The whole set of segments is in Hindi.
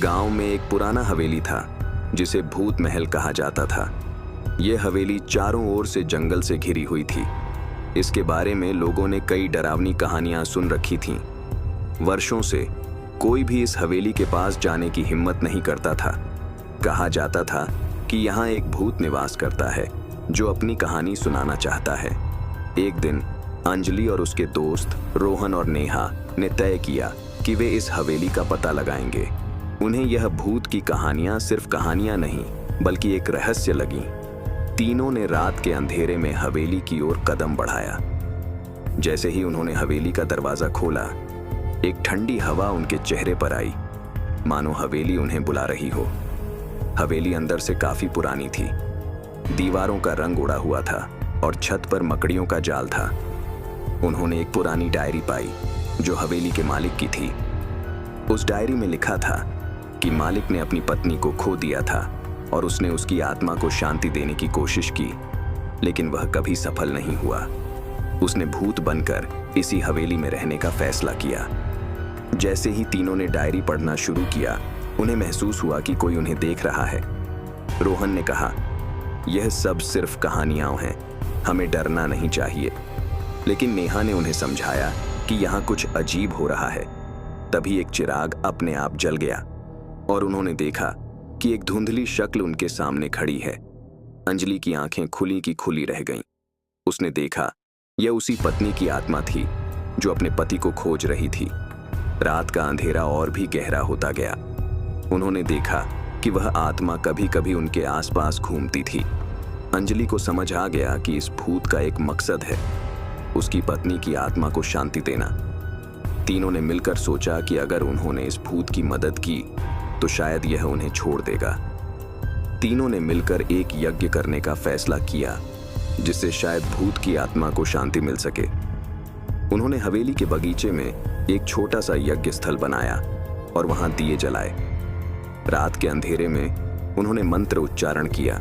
गांव में एक पुराना हवेली था जिसे भूत महल कहा जाता था। यह हवेली चारों ओर से जंगल से घिरी हुई थी। इसके बारे में लोगों ने कई डरावनी कहानियां सुन रखी थीं। वर्षों से कोई भी इस हवेली के पास जाने की हिम्मत नहीं करता था। कहा जाता था कि यहाँ एक भूत निवास करता है जो अपनी कहानी सुनाना चाहता है। एक दिन अंजलि और उसके दोस्त रोहन और नेहा ने तय किया कि वे इस हवेली का पता लगाएंगे। उन्हें यह भूत की कहानियां सिर्फ कहानियां नहीं बल्कि एक रहस्य लगी। तीनों ने रात के अंधेरे में हवेली की ओर कदम बढ़ाया। जैसे ही उन्होंने हवेली का दरवाजा खोला, एक ठंडी हवा उनके चेहरे पर आई, मानो हवेली उन्हें बुला रही हो। हवेली अंदर से काफी पुरानी थी। दीवारों का रंग उड़ा हुआ था और छत पर मकड़ियों का जाल था। उन्होंने एक पुरानी डायरी पाई जो हवेली के मालिक की थी। उस डायरी में लिखा था कि मालिक ने अपनी पत्नी को खो दिया था और उसने उसकी आत्मा को शांति देने की कोशिश की, लेकिन वह कभी सफल नहीं हुआ। उसने भूत बनकर इसी हवेली में रहने का फैसला किया। जैसे ही तीनों ने डायरी पढ़ना शुरू किया, उन्हें महसूस हुआ कि कोई उन्हें देख रहा है। रोहन ने कहा, यह सब सिर्फ कहानियां हैं, हमें डरना नहीं चाहिए। लेकिन नेहा ने उन्हें समझाया कि यहाँ कुछ अजीब हो रहा है। तभी एक चिराग अपने आप जल गया और उन्होंने देखा कि एक धुंधली शक्ल उनके सामने खड़ी है। अंजलि की आंखें खुली की खुली रह गईं। उसने देखा यह उसी पत्नी की आत्मा थी जो अपने पति को खोज रही थी। रात का अंधेरा और भी गहरा होता गया। उन्होंने देखा कि वह आत्मा कभी कभी उनके आसपास घूमती थी। अंजलि को समझ आ गया कि इस भूत का एक मकसद है, उसकी पत्नी की आत्मा को शांति देना। तीनों ने मिलकर सोचा कि अगर उन्होंने इस भूत की मदद की तो शायद यह उन्हें छोड़ देगा। तीनों ने मिलकर एक यज्ञ करने का फैसला किया जिससे शायद भूत की आत्मा को शांति मिल सके। उन्होंने हवेली के बगीचे में एक छोटा सा यज्ञ स्थल बनाया और वहां दिए जलाए। रात के अंधेरे में उन्होंने मंत्र उच्चारण किया।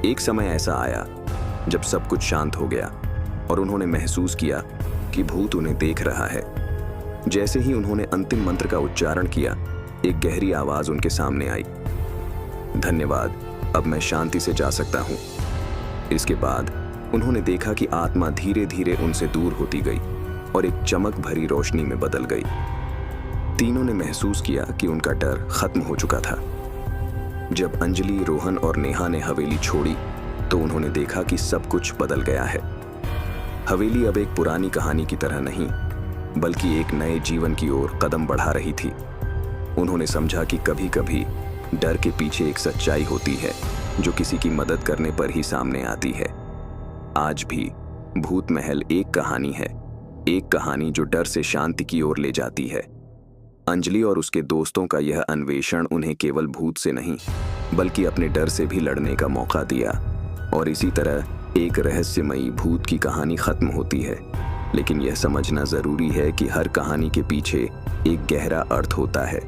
एक समय ऐसा आया जब सब कुछ शांत हो गया और उन्होंने महसूस किया कि भूत उन्हें देख रहा है। जैसे ही उन्होंने अंतिम मंत्र का उच्चारण किया, एक गहरी आवाज उनके सामने आई, धन्यवाद, अब मैं शांति से जा सकता हूं। इसके बाद उन्होंने देखा कि आत्मा धीरे धीरे उनसे दूर होती गई और एक चमक भरी रोशनी में बदल गई। तीनों ने महसूस किया कि उनका डर खत्म हो चुका था। जब अंजलि, रोहन और नेहा ने हवेली छोड़ी तो उन्होंने देखा कि सब कुछ बदल गया है। हवेली अब एक पुरानी कहानी की तरह नहीं बल्कि एक नए जीवन की ओर कदम बढ़ा रही थी। उन्होंने समझा कि कभी कभी डर के पीछे एक सच्चाई होती है जो किसी की मदद करने पर ही सामने आती है। आज भी भूत महल एक कहानी है, एक कहानी जो डर से शांति की ओर ले जाती है। अंजलि और उसके दोस्तों का यह अन्वेषण उन्हें केवल भूत से नहीं बल्कि अपने डर से भी लड़ने का मौका दिया। और इसी तरह एक रहस्यमयी भूत की कहानी खत्म होती है, लेकिन यह समझना जरूरी है कि हर कहानी के पीछे एक गहरा अर्थ होता है।